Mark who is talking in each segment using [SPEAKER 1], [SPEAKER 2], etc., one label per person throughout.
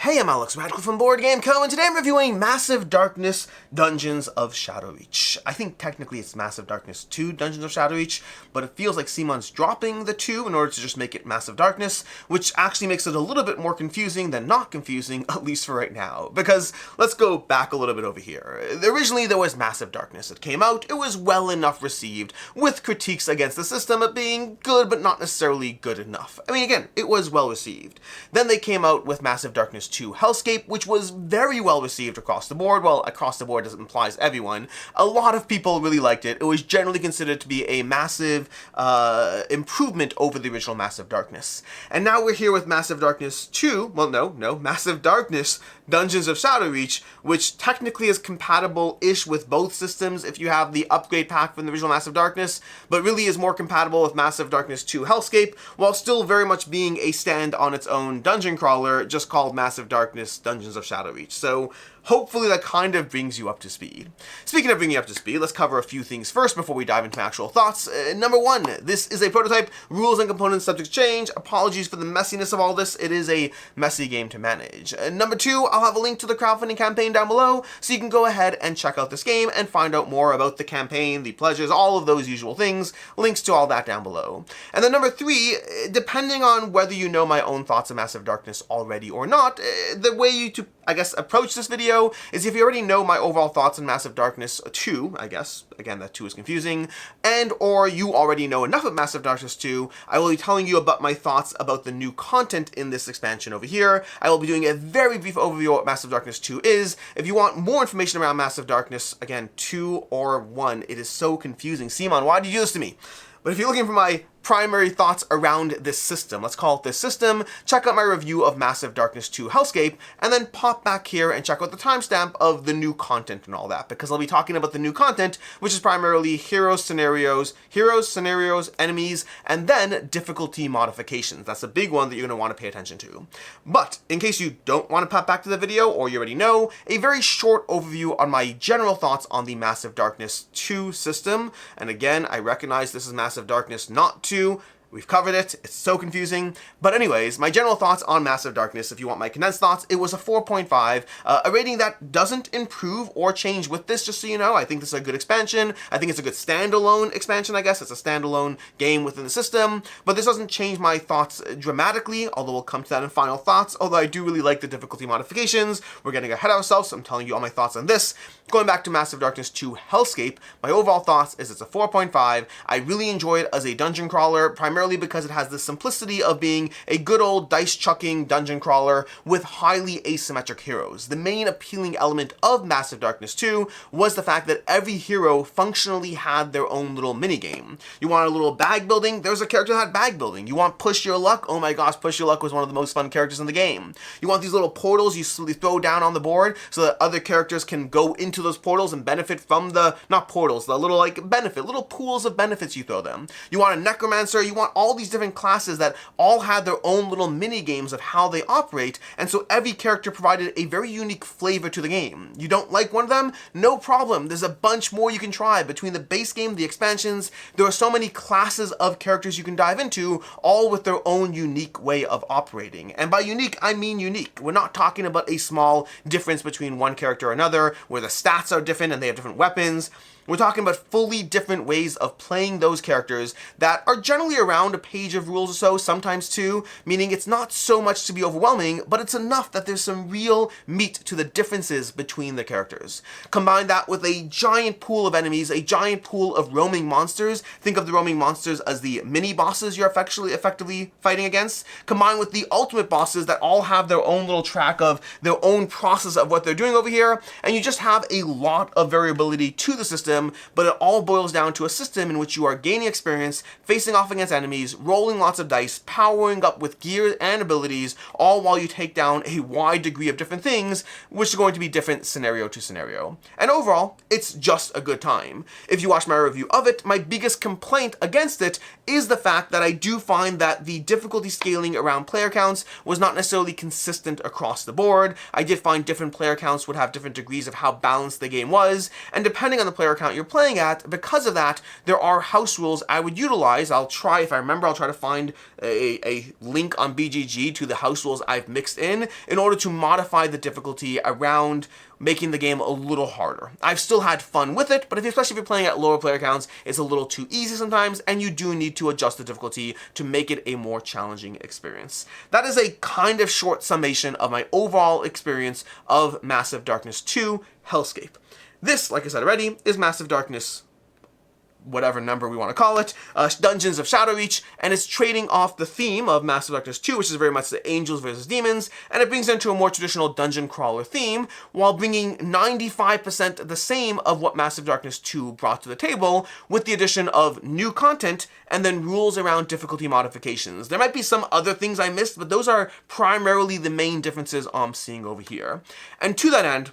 [SPEAKER 1] Hey, I'm Alex Radcliffe from Board Game Co, and today I'm reviewing Massive Darkness Dungeons of Shadowreach. I think technically it's Massive Darkness 2 Dungeons of Shadowreach, but it feels like CMON's dropping the 2 in order to just make it Massive Darkness, which actually makes it a little bit more confusing than not confusing, at least for right now. Because let's go back a little bit over here. Originally there was Massive Darkness. It came out, it was well enough received, with critiques against the system of being good but not necessarily good enough. I mean, again, it was well received. Then they came out with Massive Darkness 2 Hellscape, which was very well received across the board. Well, across the board implies everyone. A lot of people really liked it. It was generally considered to be a massive improvement over the original Massive Darkness. And now we're here with Massive Darkness 2, well no, Massive Darkness Dungeons of Shadowreach, which technically is compatible-ish with both systems if you have the upgrade pack from the original Massive Darkness, but really is more compatible with Massive Darkness 2 Hellscape, while still very much being a stand on its own dungeon crawler, just called Massive Darkness Dungeons of Shadowreach. So hopefully that kind of brings you up to speed. Speaking of bringing you up to speed, let's cover a few things first before we dive into my actual thoughts. Number one, this is a prototype. Rules and components subject to change. Apologies for the messiness of all this. It is a messy game to manage. Number two, I'll have a link to the crowdfunding campaign down below, so you can go ahead and check out this game and find out more about the campaign, the pledges, all of those usual things. Links to all that down below. And then number three, depending on whether you know my own thoughts on Massive Darkness already or not, the way you to, I guess, approach this video is if you already know my overall thoughts on Massive Darkness 2, I guess, again, that 2 is confusing, and or you already know enough of Massive Darkness 2, I will be telling you about my thoughts about the new content in this expansion over here. I will be doing a very brief overview of what Massive Darkness 2 is. If you want more information around Massive Darkness, again, 2 or 1, it is so confusing. CMON, why did you do this to me? But if you're looking for my primary thoughts around this system, let's call it this system, check out my review of Massive Darkness 2 Hellscape, and then pop back here and check out the timestamp of the new content and all that, because I'll be talking about the new content, which is primarily heroes, scenarios, enemies, and then difficulty modifications. That's a big one that you're going to want to pay attention to. But, in case you don't want to pop back to the video, or you already know, a very short overview on my general thoughts on the Massive Darkness 2 system, and again, I recognize this is Massive Darkness not 2. We've covered it, it's so confusing. But anyways, my general thoughts on Massive Darkness, if you want my condensed thoughts, it was a 4.5, a rating that doesn't improve or change with this, just so you know. I think this is a good expansion. I think it's a good standalone expansion, I guess. It's a standalone game within the system, but this doesn't change my thoughts dramatically, although we'll come to that in final thoughts, although I do really like the difficulty modifications. We're getting ahead of ourselves, so I'm telling you all my thoughts on this. Going back to Massive Darkness 2 Hellscape, my overall thoughts is it's a 4.5. I really enjoy it as a dungeon crawler, primarily because it has the simplicity of being a good old dice-chucking dungeon crawler with highly asymmetric heroes. The main appealing element of Massive Darkness 2 was the fact that every hero functionally had their own little minigame. You want a little bag building? There's a character that had bag building. You want Push Your Luck? Oh my gosh, Push Your Luck was one of the most fun characters in the game. You want these little portals you throw down on the board so that other characters can go into those portals and benefit from the, not portals, the little little pools of benefits you throw them. You want a Necromancer, you want all these different classes that all had their own little mini games of how they operate, and so every character provided a very unique flavor to the game. You don't like one of them? No problem. There's a bunch more you can try. Between the base game, the expansions, there are so many classes of characters you can dive into, all with their own unique way of operating. And by unique, I mean unique. We're not talking about a small difference between one character or another, where the stats are different and they have different weapons. We're talking about fully different ways of playing those characters that are generally around a page of rules or so, sometimes two, meaning it's not so much to be overwhelming, but it's enough that there's some real meat to the differences between the characters. Combine that with a giant pool of enemies, a giant pool of roaming monsters. Think of the roaming monsters as the mini-bosses you're effectively fighting against. Combined with the ultimate bosses that all have their own little track of their own process of what they're doing over here, and you just have a lot of variability to the system, but it all boils down to a system in which you are gaining experience, facing off against enemies, rolling lots of dice, powering up with gear and abilities, all while you take down a wide degree of different things, which are going to be different scenario to scenario. And overall, it's just a good time. If you watch my review of it, my biggest complaint against it is the fact that I do find that the difficulty scaling around player counts was not necessarily consistent across the board. I did find different player counts would have different degrees of how balanced the game was, and depending on the player count you're playing at. Because of that, there are house rules I would utilize. I'll try, if I remember, I'll try to find a link on BGG to the house rules I've mixed in order to modify the difficulty around making the game a little harder. I've still had fun with it, but especially if you're playing at lower player counts, it's a little too easy sometimes, and you do need to adjust the difficulty to make it a more challenging experience. That is a kind of short summation of my overall experience of Massive Darkness 2 Hellscape. This, like I said already, is Massive Darkness, whatever number we want to call it, Dungeons of Shadowreach, and it's trading off the theme of Massive Darkness 2, which is very much the angels versus demons, and it brings it into a more traditional dungeon crawler theme, while bringing 95% the same of what Massive Darkness 2 brought to the table, with the addition of new content, and then rules around difficulty modifications. There might be some other things I missed, but those are primarily the main differences I'm seeing over here. And to that end,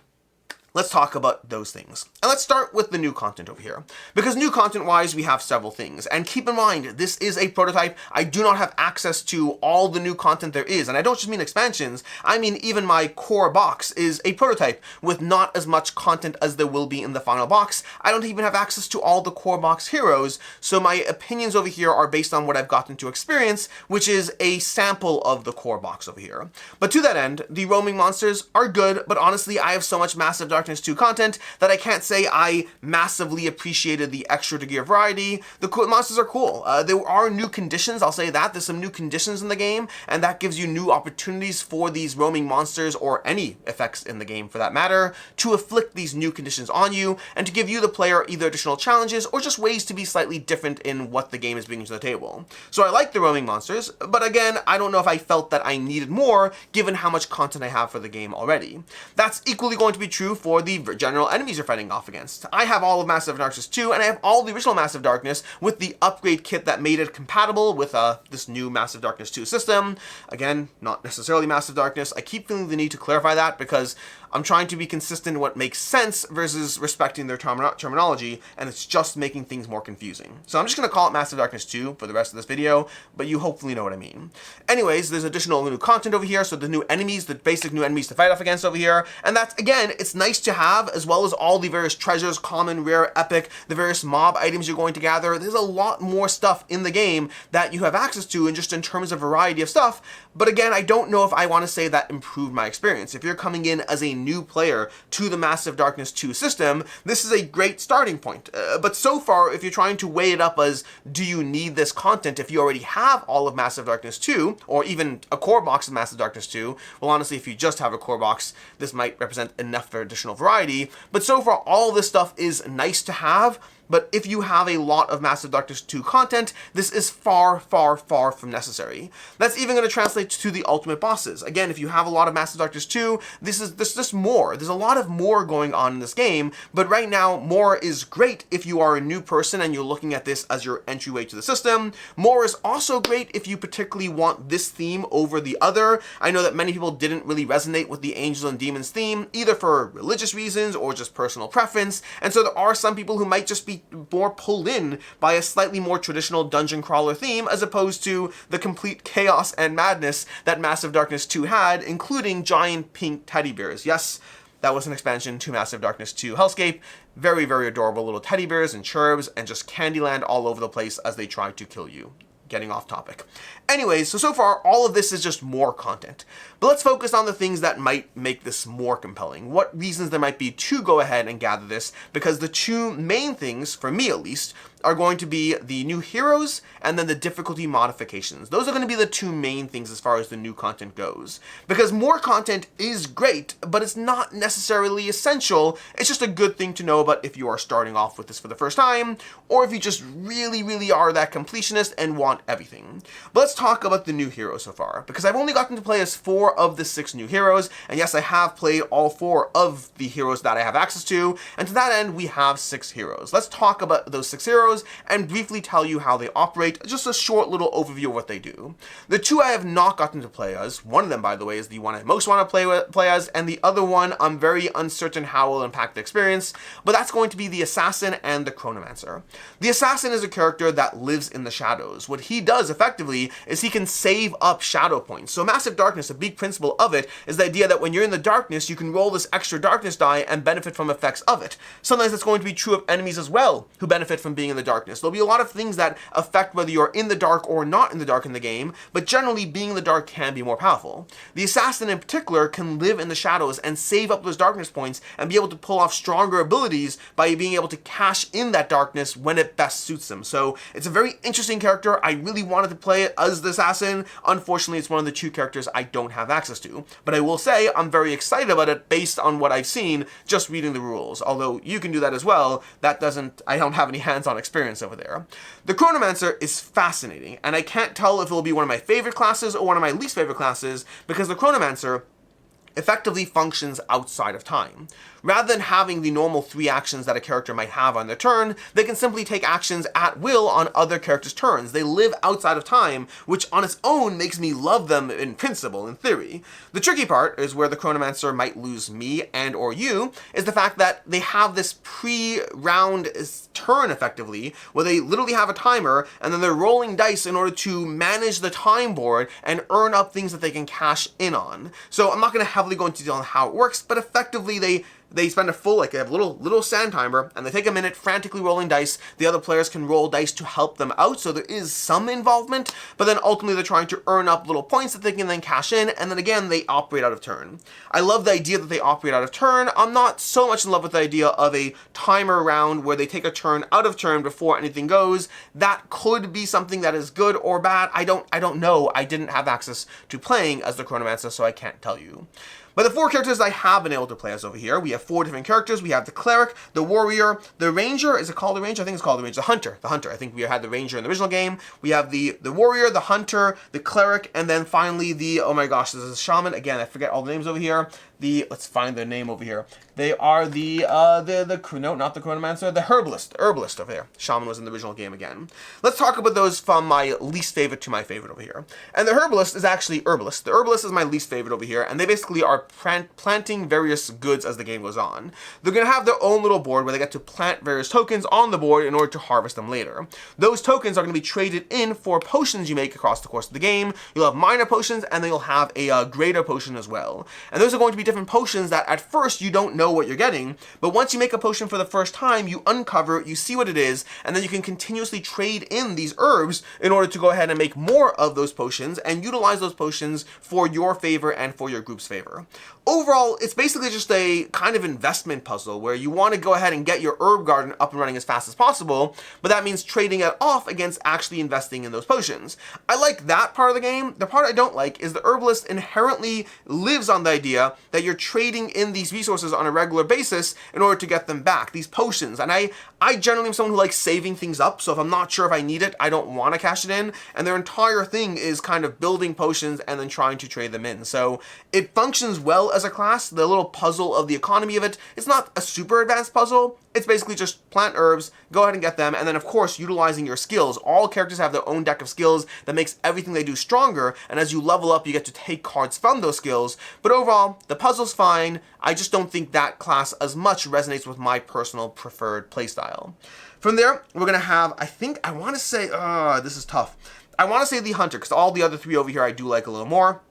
[SPEAKER 1] let's talk about those things. And let's start with the new content over here. Because new content-wise, we have several things. And keep in mind, this is a prototype. I do not have access to all the new content there is. And I don't just mean expansions. I mean, even my core box is a prototype with not as much content as there will be in the final box. I don't even have access to all the core box heroes. So my opinions over here are based on what I've gotten to experience, which is a sample of the core box over here. But to that end, the roaming monsters are good, but honestly, I have so much Massive Darkness 2 content that I can't say I massively appreciated the extra degree of variety. The monsters are cool. There are new conditions, I'll say that. There's some new conditions in the game, and that gives you new opportunities for these roaming monsters, or any effects in the game for that matter, to afflict these new conditions on you, and to give you, the player, either additional challenges or just ways to be slightly different in what the game is bringing to the table. So I like the roaming monsters, but again, I don't know if I felt that I needed more, given how much content I have for the game already. That's equally going to be true for the general enemies you're fighting off against. I have all of Massive Darkness 2, and I have all the original Massive Darkness with the upgrade kit that made it compatible with this new Massive Darkness 2 system. Again, not necessarily Massive Darkness. I keep feeling the need to clarify that because I'm trying to be consistent in what makes sense versus respecting their terminology, and it's just making things more confusing. So I'm just going to call it Massive Darkness 2 for the rest of this video, but you hopefully know what I mean. Anyways, there's additional new content over here, so the new enemies, the basic new enemies to fight off against over here, and that's, again, it's nice to have, as well as all the various treasures, common, rare, epic, the various mob items you're going to gather. There's a lot more stuff in the game that you have access to, and just in terms of variety of stuff, but again, I don't know if I want to say that improved my experience. If you're coming in as a new player to the Massive Darkness 2 system, this is a great starting point. But so far, if you're trying to weigh it up as, do you need this content if you already have all of Massive Darkness 2, or even a core box of Massive Darkness 2, well, honestly, if you just have a core box, this might represent enough for additional variety. But so far, all this stuff is nice to have, but if you have a lot of Massive Darkness 2 content, this is far, far, far from necessary. That's even going to translate to the ultimate bosses. Again, if you have a lot of Massive Darkness 2, this is just more. There's a lot of more going on in this game, but right now, more is great if you are a new person and you're looking at this as your entryway to the system. More is also great if you particularly want this theme over the other. I know that many people didn't really resonate with the Angels and Demons theme, either for religious reasons or just personal preference, and so there are some people who might just be more pulled in by a slightly more traditional dungeon crawler theme, as opposed to the complete chaos and madness that Massive Darkness 2 had, including giant pink teddy bears. Yes, that was an expansion to Massive Darkness 2 Hellscape. Very, very adorable little teddy bears and cherubs and just Candyland all over the place as they try to kill you. Getting off topic. Anyways, so far, all of this is just more content. But let's focus on the things that might make this more compelling. What reasons there might be to go ahead and gather this, because the two main things, for me at least, are going to be the new heroes and then the difficulty modifications. Those are going to be the two main things as far as the new content goes. Because more content is great, but it's not necessarily essential. It's just a good thing to know about if you are starting off with this for the first time, or if you just really, really are that completionist and want everything. But let's talk about the new heroes so far, because I've only gotten to play as 4 of the 6 new heroes, and yes, I have played all 4 of the heroes that I have access to, and to that end, we have 6 heroes. Let's talk about those 6 heroes and briefly tell you how they operate, just a short little overview of what they do. The 2 I have not gotten to play as, one of them, by the way, is the one I most want to play as, and the other one I'm very uncertain how will impact the experience, but that's going to be the Assassin and the Chronomancer. The Assassin is a character that lives in the shadows. What he does, effectively, is he can save up shadow points. So Massive Darkness, a big principle of it is the idea that when you're in the darkness, you can roll this extra darkness die and benefit from effects of it. Sometimes that's going to be true of enemies as well, who benefit from being in the darkness. There'll be a lot of things that affect whether you're in the dark or not in the dark in the game, but generally being in the dark can be more powerful. The assassin in particular can live in the shadows and save up those darkness points and be able to pull off stronger abilities by being able to cash in that darkness when it best suits them. So it's a very interesting character. I really wanted to play it as the assassin. Unfortunately, it's one of the 2 characters I don't have access to, but I will say I'm very excited about it based on what I've seen just reading the rules, although you can do that as well. I don't have any hands-on experience over there. The Chronomancer is fascinating, and I can't tell if it will be one of my favorite classes or one of my least favorite classes, because the Chronomancer effectively functions outside of time. Rather than having the normal 3 actions that a character might have on their turn, they can simply take actions at will on other characters' turns. They live outside of time, which on its own makes me love them in principle, in theory. The tricky part is where the Chronomancer might lose me and or you, is the fact that they have this pre-round turn, effectively, where they literally have a timer, and then they're rolling dice in order to manage the time board and earn up things that they can cash in on. So I'm not going to heavily go into detail on how it works, but effectively they spend a full, they have a little sand timer, and they take a minute frantically rolling dice. The other players can roll dice to help them out, so there is some involvement, but then ultimately they're trying to earn up little points that they can then cash in, and then again, they operate out of turn. I love the idea that they operate out of turn. I'm not so much in love with the idea of a timer round where they take a turn out of turn before anything goes. That could be something that is good or bad. I don't know. I didn't have access to playing as the Chronomancer, so I can't tell you. But the 4 characters I have been able to play as over here, we have 4 different characters. We have the Cleric, the Warrior, the Ranger. Is it called the Ranger? I think it's called the Ranger. The Hunter. I think we had the Ranger in the original game. We have the Warrior, the Hunter, the Cleric, and then finally the, oh my gosh, this is a Shaman. Again, I forget all the names over here. Let's find their name over here. They are not the Chronomancer, the Herbalist over here. Shaman was in the original game again. Let's talk about those from my least favorite to my favorite over here. And the Herbalist is actually Herbalist. The Herbalist is my least favorite over here, and they basically are planting various goods as the game goes on. They're going to have their own little board where they get to plant various tokens on the board in order to harvest them later. Those tokens are going to be traded in for potions you make across the course of the game. You'll have minor potions, and then you'll have a greater potion as well. And those are going to be different potions that at first you don't know what you're getting, but once you make a potion for the first time, you uncover it, you see what it is, and then you can continuously trade in these herbs in order to go ahead and make more of those potions and utilize those potions for your favor and for your group's favor. Overall, it's basically just a kind of investment puzzle where you want to go ahead and get your herb garden up and running as fast as possible, but that means trading it off against actually investing in those potions. I like that part of the game. The part I don't like is the Herbalist inherently lives on the idea that you're trading in these resources on a regular basis in order to get them back, these potions. And I generally am someone who likes saving things up, so if I'm not sure if I need it, I don't want to cash it in, and their entire thing is kind of building potions and then trying to trade them in. So it functions well as a class. The little puzzle of the economy of it, it's not a super advanced puzzle. It's basically just plant herbs, go ahead and get them, and then of course utilizing your skills. All characters have their own deck of skills that makes everything they do stronger, and as you level up you get to take cards from those skills. But overall, the puzzle's fine. I just don't think that class as much resonates with my personal preferred playstyle. From there, we're going to have, I want to say, this is tough. I want to say the Hunter, because all the other 3 over here I do like a little more.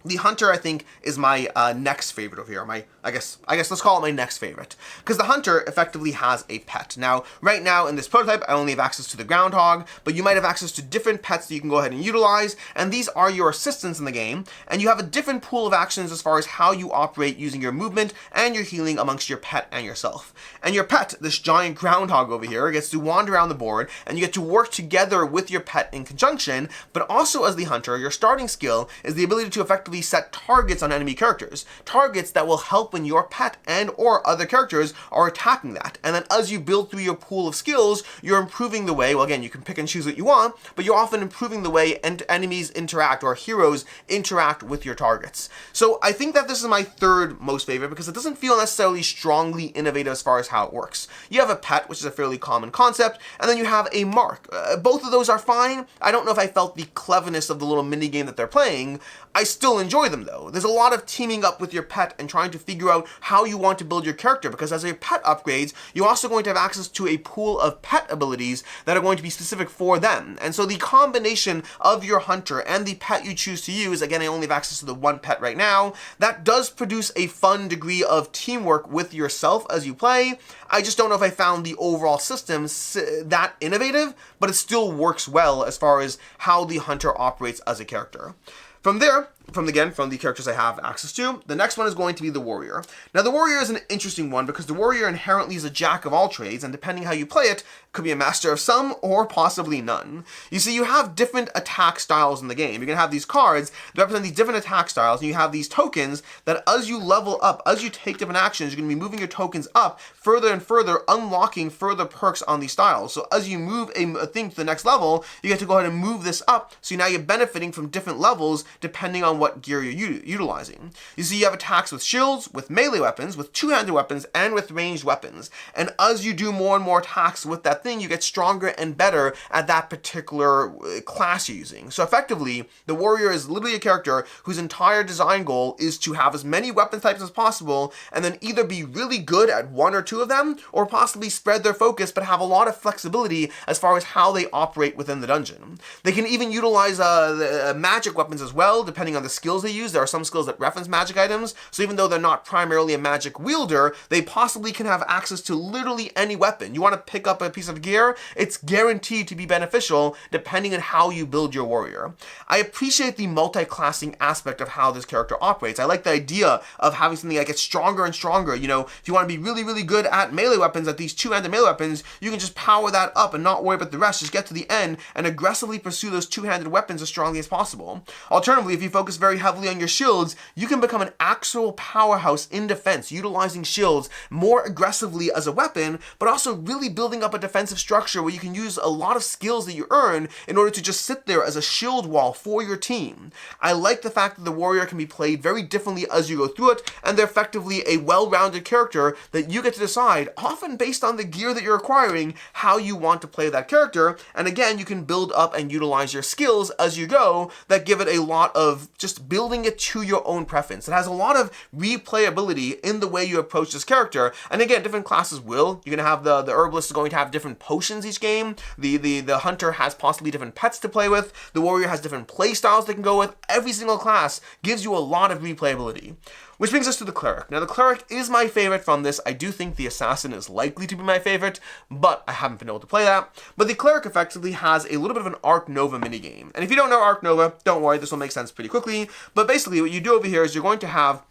[SPEAKER 1] The Hunter, I think, is my next favorite over here. I guess let's call it my next favorite. Because the Hunter effectively has a pet. Now, right now in this prototype, I only have access to the Groundhog, but you might have access to different pets that you can go ahead and utilize, and these are your assistants in the game, and you have a different pool of actions as far as how you operate using your movement and your healing amongst your pet and yourself. And your pet, this giant Groundhog over here, gets to wander around the board, and you get to work together with your pet in conjunction, but also as the Hunter, your starting skill is the ability to effectively set targets on enemy characters. Targets that will help when your pet and or other characters are attacking that. And then as you build through your pool of skills, you're improving the way, well again, you can pick and choose what you want, but you're often improving the way enemies interact or heroes interact with your targets. So I think that this is my third most favorite because it doesn't feel necessarily strongly innovative as far as how it works. You have a pet, which is a fairly common concept, and then you have a mark. Both of those are fine. I don't know if I felt the cleverness of the little mini game that they're playing. I still enjoy them though. There's a lot of teaming up with your pet and trying to figure out how you want to build your character, because as your pet upgrades, you're also going to have access to a pool of pet abilities that are going to be specific for them. And so the combination of your hunter and the pet you choose to use, again, I only have access to the one pet right now, that does produce a fun degree of teamwork with yourself as you play. I just don't know if I found the overall system that innovative, but it still works well as far as how the hunter operates as a character. From there, from the characters I have access to, the next one is going to be the warrior. Now the warrior is an interesting one because the warrior inherently is a jack of all trades, and depending how you play it, could be a master of some or possibly none. You see, you have different attack styles in the game. You're going to have these cards that represent these different attack styles, and you have these tokens that as you level up, as you take different actions, you're going to be moving your tokens up further and further, unlocking further perks on these styles. So as you move a thing to the next level, you get to go ahead and move this up, so now you're benefiting from different levels depending on what gear you're utilizing. You see, you have attacks with shields, with melee weapons, with two-handed weapons, and with ranged weapons. And as you do more and more attacks with that thing, you get stronger and better at that particular class you're using. So effectively, the warrior is literally a character whose entire design goal is to have as many weapon types as possible, and then either be really good at one or two of them, or possibly spread their focus but have a lot of flexibility as far as how they operate within the dungeon. They can even utilize magic weapons as well, depending on the skills they use. There are some skills that reference magic items, so even though they're not primarily a magic wielder, they possibly can have access to literally any weapon. You want to pick up a piece of gear, it's guaranteed to be beneficial depending on how you build your warrior. I appreciate the multi-classing aspect of how this character operates. I like the idea of having something that gets stronger and stronger. You know, if you want to be really, really good at melee weapons, at these two-handed melee weapons, you can just power that up and not worry about the rest. Just get to the end and aggressively pursue those two-handed weapons as strongly as possible. Alternatively, if you focus very heavily on your shields, you can become an actual powerhouse in defense, utilizing shields more aggressively as a weapon, but also really building up a defensive structure where you can use a lot of skills that you earn in order to just sit there as a shield wall for your team. I like the fact that the warrior can be played very differently as you go through it, and they're effectively a well-rounded character that you get to decide, often based on the gear that you're acquiring, how you want to play that character. And again, you can build up and utilize your skills as you go that give it a lot of just building it to your own preference. It has a lot of replayability in the way you approach this character. And again, different classes will. You're going to have the herbalist is going to have different potions each game. The hunter has possibly different pets to play with. The warrior has different play styles they can go with. Every single class gives you a lot of replayability. Which brings us to the Cleric. Now, the Cleric is my favorite from this. I do think the Assassin is likely to be my favorite, but I haven't been able to play that. But the Cleric effectively has a little bit of an Arc Nova minigame. And if you don't know Arc Nova, don't worry, this will make sense pretty quickly. But basically, what you do over here is you're going to have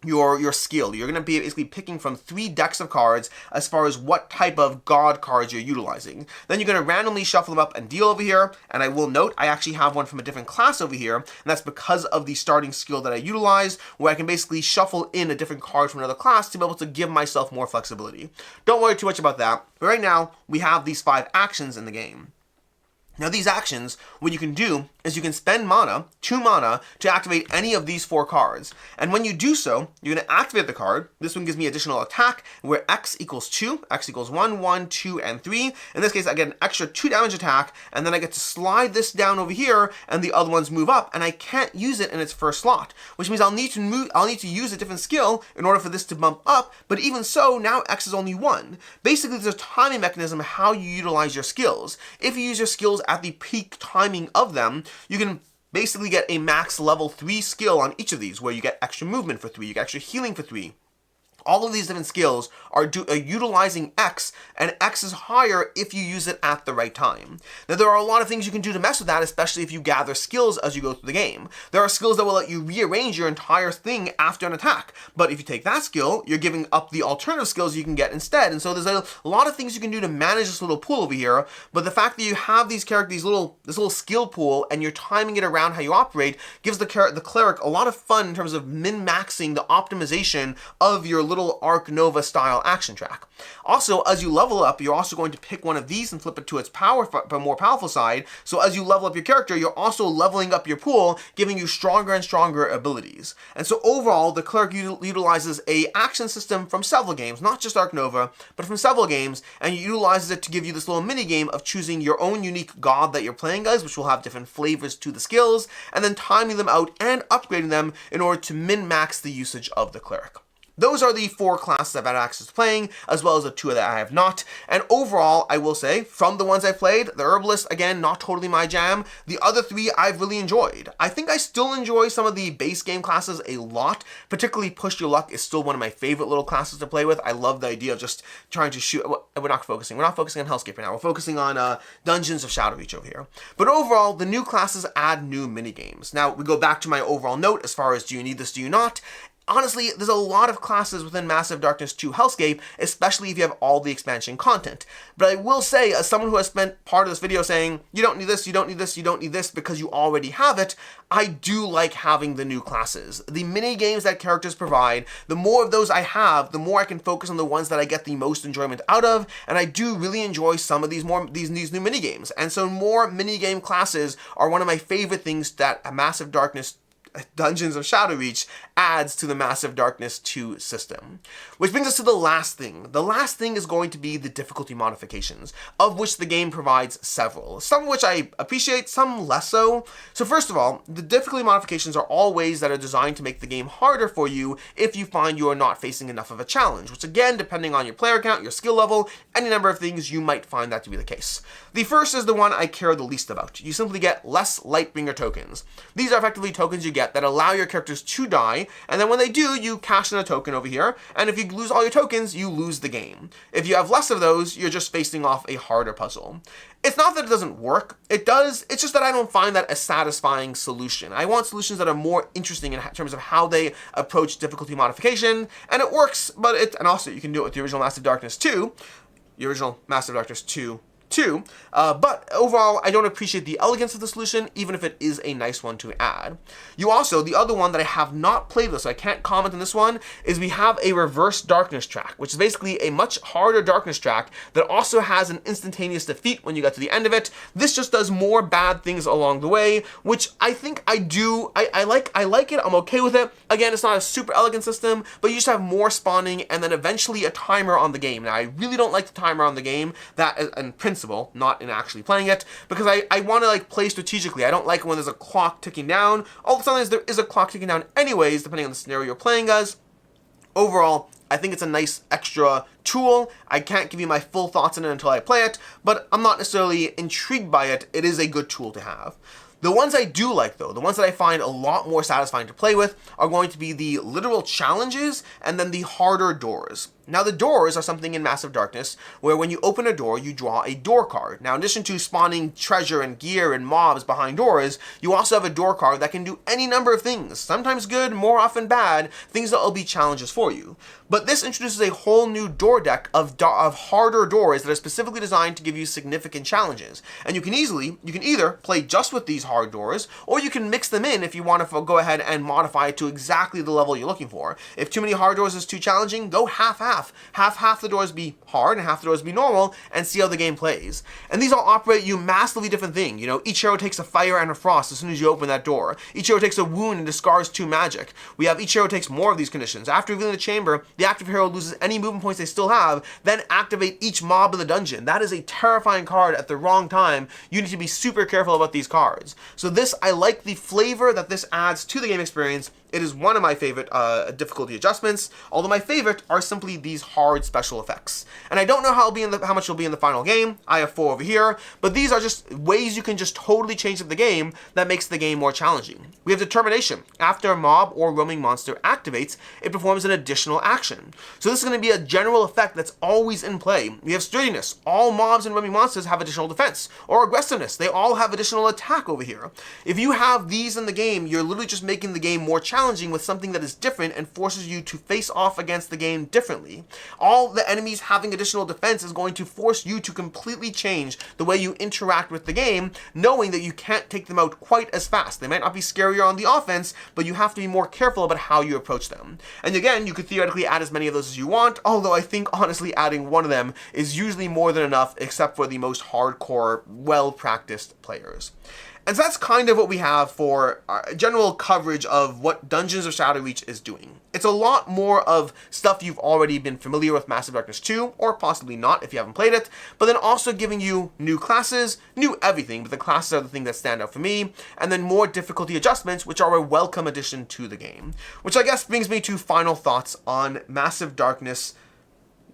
[SPEAKER 1] your skill. You're going to be basically picking from 3 decks of cards as far as what type of god cards you're utilizing. Then you're going to randomly shuffle them up and deal over here. And I will note, I actually have one from a different class over here, and that's because of the starting skill that I utilize, where I can basically shuffle in a different card from another class to be able to give myself more flexibility. Don't worry too much about that, but right now, we have these 5 actions in the game. Now these actions, what you can do is you can spend mana, 2 mana, to activate any of these 4 cards. And when you do so, you're going to activate the card. This one gives me additional attack, where X equals 2, X equals 1, 1, 2, and 3. In this case, I get an extra 2 damage attack, and then I get to slide this down over here, and the other ones move up, and I can't use it in its first slot, which means I'll need to use a different skill in order for this to bump up, but even so, now X is only 1. Basically, there's a timing mechanism of how you utilize your skills. If you use your skills at the peak timing of them, you can basically get a max level 3 skill on each of these, where you get extra movement for 3, you get extra healing for 3. All of these different skills are utilizing X, and X is higher if you use it at the right time. Now, there are a lot of things you can do to mess with that, especially if you gather skills as you go through the game. There are skills that will let you rearrange your entire thing after an attack, but if you take that skill, you're giving up the alternative skills you can get instead, and so there's a lot of things you can do to manage this little pool over here, but the fact that you have these characters, this little skill pool, and you're timing it around how you operate, gives the Cleric a lot of fun in terms of min-maxing the optimization of your little little Arc Nova style action track. Also, as you level up, you're also going to pick one of these and flip it to its more powerful side. So as you level up your character, you're also leveling up your pool, giving you stronger and stronger abilities. And so overall, the Cleric utilizes a action system from several games, not just Arc Nova, but from several games, and it utilizes it to give you this little mini game of choosing your own unique god that you're playing as, which will have different flavors to the skills, and then timing them out and upgrading them in order to min-max the usage of the Cleric. Those are the 4 classes I've had access to playing, as well as the 2 that I have not. And overall, I will say, from the ones I've played, the Herbalist, again, not totally my jam. The other 3 I've really enjoyed. I think I still enjoy some of the base game classes a lot. Particularly Push Your Luck is still one of my favorite little classes to play with. I love the idea of just trying to shoot. We're not focusing on Hellscape right now. We're focusing on Dungeons of Shadowreach over here. But overall, the new classes add new minigames. Now, we go back to my overall note as far as do you need this, do you not? Honestly, there's a lot of classes within Massive Darkness 2 Hellscape, especially if you have all the expansion content. But I will say, as someone who has spent part of this video saying, you don't need this, you don't need this, you don't need this because you already have it, I do like having the new classes. The mini games that characters provide, the more of those I have, the more I can focus on the ones that I get the most enjoyment out of, and I do really enjoy some of these new mini games. And so more mini game classes are one of my favorite things that Massive Darkness Dungeons of Shadowreach adds to the Massive Darkness 2 system. Which brings us to the last thing. The last thing is going to be the difficulty modifications, of which the game provides several. Some of which I appreciate, some less so. So first of all, the difficulty modifications are all ways that are designed to make the game harder for you if you find you are not facing enough of a challenge, which again, depending on your player count, your skill level, any number of things, you might find that to be the case. The first is the one I care the least about. You simply get less lightbringer tokens. These are effectively tokens you get that allow your characters to die, and then when they do, you cash in a token over here, and if you lose all your tokens, you lose the game. If you have less of those, you're just facing off a harder puzzle. It's not that it doesn't work, it does, it's just that I don't find that a satisfying solution. I want solutions that are more interesting in terms of how they approach difficulty modification, and it works, and also you can do it with the original Massive Darkness 2, but overall, I don't appreciate the elegance of the solution, even if it is a nice one to add. You also, the other one that I have not played with, so I can't comment on this one, is we have a reverse darkness track, which is basically a much harder darkness track that also has an instantaneous defeat when you get to the end of it. This just does more bad things along the way, which I think I like it, I'm okay with it. Again, it's not a super elegant system, but you just have more spawning and then eventually a timer on the game. Now, I really don't like the timer on the game, that in principle, not in actually playing it, because I want to play strategically. I don't like it when there's a clock ticking down. Although sometimes there is a clock ticking down anyways, depending on the scenario you're playing as. Overall, I think it's a nice extra tool. I can't give you my full thoughts on it until I play it, but I'm not necessarily intrigued by it. It is a good tool to have. The ones I do like, though, the ones that I find a lot more satisfying to play with, are going to be the literal challenges and then the harder doors. Now, the doors are something in Massive Darkness where when you open a door, you draw a door card. Now, in addition to spawning treasure and gear and mobs behind doors, you also have a door card that can do any number of things. Sometimes good, more often bad, things that will be challenges for you. But this introduces a whole new door deck of harder doors that are specifically designed to give you significant challenges. And you can either play just with these hard doors, or you can mix them in if you want to go ahead and modify it to exactly the level you're looking for. If too many hard doors is too challenging, go half-half. Half the doors be hard and half the doors be normal, and see how the game plays. And these all operate you massively different thing. You know, each hero takes a fire and a frost as soon as you open that door. Each hero takes a wound and discards 2 magic. We have each hero takes more of these conditions. After revealing the chamber, the active hero loses any movement points they still have, then activate each mob in the dungeon. That is a terrifying card at the wrong time. You need to be super careful about these cards. So this, I like the flavor that this adds to the game experience. It is one of my favorite difficulty adjustments, although my favorite are simply these hard special effects. And I don't know how much will be in the final game. I have 4 over here, but these are just ways you can just totally change up the game that makes the game more challenging. We have determination. After a mob or roaming monster activates, it performs an additional action. So this is going to be a general effect that's always in play. We have sturdiness. All mobs and roaming monsters have additional defense. Or aggressiveness. They all have additional attack over here. If you have these in the game, you're literally just making the game more challenging. challenging with something that is different and forces you to face off against the game differently. All the enemies having additional defense is going to force you to completely change the way you interact with the game, knowing that you can't take them out quite as fast. They might not be scarier on the offense, but you have to be more careful about how you approach them. And again, you could theoretically add as many of those as you want, although I think honestly adding one of them is usually more than enough, except for the most hardcore, well-practiced players. And so that's kind of what we have for general coverage of what Dungeons of Shadowreach is doing. It's a lot more of stuff you've already been familiar with Massive Darkness 2, or possibly not if you haven't played it, but then also giving you new classes, new everything, but the classes are the thing that stand out for me, and then more difficulty adjustments, which are a welcome addition to the game. Which I guess brings me to final thoughts on Massive Darkness,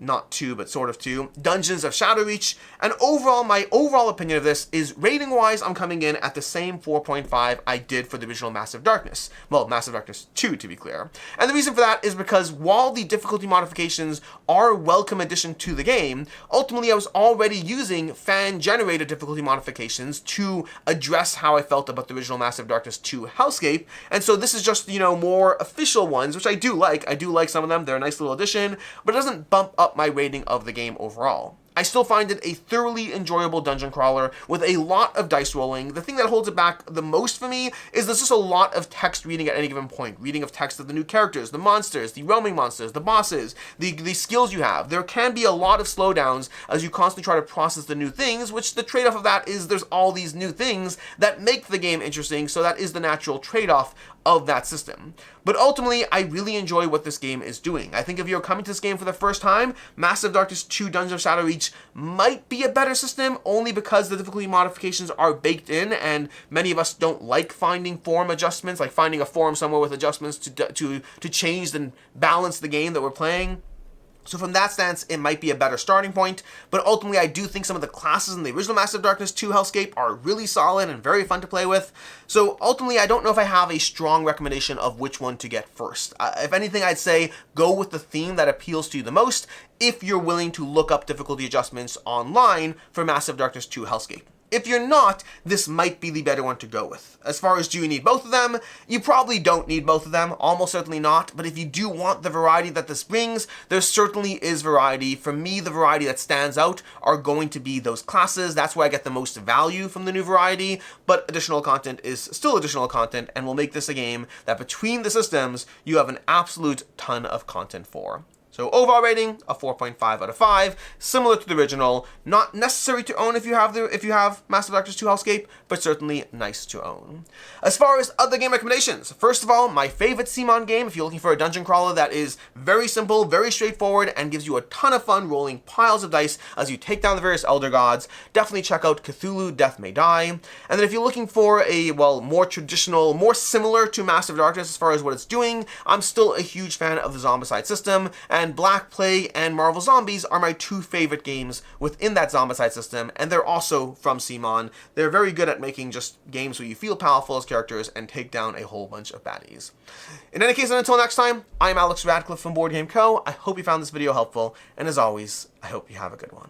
[SPEAKER 1] not 2, but sort of 2, Dungeons of Shadowreach, and overall, my overall opinion of this is, rating-wise, I'm coming in at the same 4.5 I did for the original Massive Darkness. Well, Massive Darkness 2, to be clear. And the reason for that is because while the difficulty modifications are a welcome addition to the game, ultimately I was already using fan-generated difficulty modifications to address how I felt about the original Massive Darkness 2 Hellscape, and so this is just, you know, more official ones, which I do like. I do like some of them. They're a nice little addition, but it doesn't bump up my rating of the game overall. I still find it a thoroughly enjoyable dungeon crawler with a lot of dice rolling. The thing that holds it back the most for me is there's just a lot of text reading at any given point. Reading of text of the new characters, the monsters, the roaming monsters, the bosses, the skills you have. There can be a lot of slowdowns as you constantly try to process the new things, which the trade-off of that is there's all these new things that make the game interesting, so that is the natural trade-off of that system. But ultimately, I really enjoy what this game is doing. I think if you're coming to this game for the first time, Massive Darkness 2 Dungeons of Shadowreach might be a better system, only because the difficulty modifications are baked in, and many of us don't like finding form adjustments, like finding a form somewhere with adjustments to change and balance the game that we're playing. So from that stance, it might be a better starting point, but ultimately I do think some of the classes in the original Massive Darkness 2 Hellscape are really solid and very fun to play with. So ultimately, I don't know if I have a strong recommendation of which one to get first. If anything, I'd say go with the theme that appeals to you the most if you're willing to look up difficulty adjustments online for Massive Darkness 2 Hellscape. If you're not, this might be the better one to go with. As far as do you need both of them, you probably don't need both of them, almost certainly not, but if you do want the variety that this brings, there certainly is variety. For me, the variety that stands out are going to be those classes. That's where I get the most value from the new variety, but additional content is still additional content and will make this a game that between the systems, you have an absolute ton of content for. So overall rating, a 4.5 out of 5, similar to the original, not necessary to own if you have Massive Darkness 2 Hellscape, but certainly nice to own. As far as other game recommendations, first of all, my favorite CMON game, if you're looking for a dungeon crawler that is very simple, very straightforward, and gives you a ton of fun rolling piles of dice as you take down the various Elder Gods, definitely check out Cthulhu Death May Die. And then if you're looking for a, well, more traditional, more similar to Massive Darkness as far as what it's doing, I'm still a huge fan of the Zombicide system, and Black Plague and Marvel Zombies are my two favorite games within that Zombicide system, and they're also from CMON. They're very good at making just games where you feel powerful as characters and take down a whole bunch of baddies. In any case, and until next time, I'm Alex Radcliffe from Board Game Co. I hope you found this video helpful, and as always, I hope you have a good one.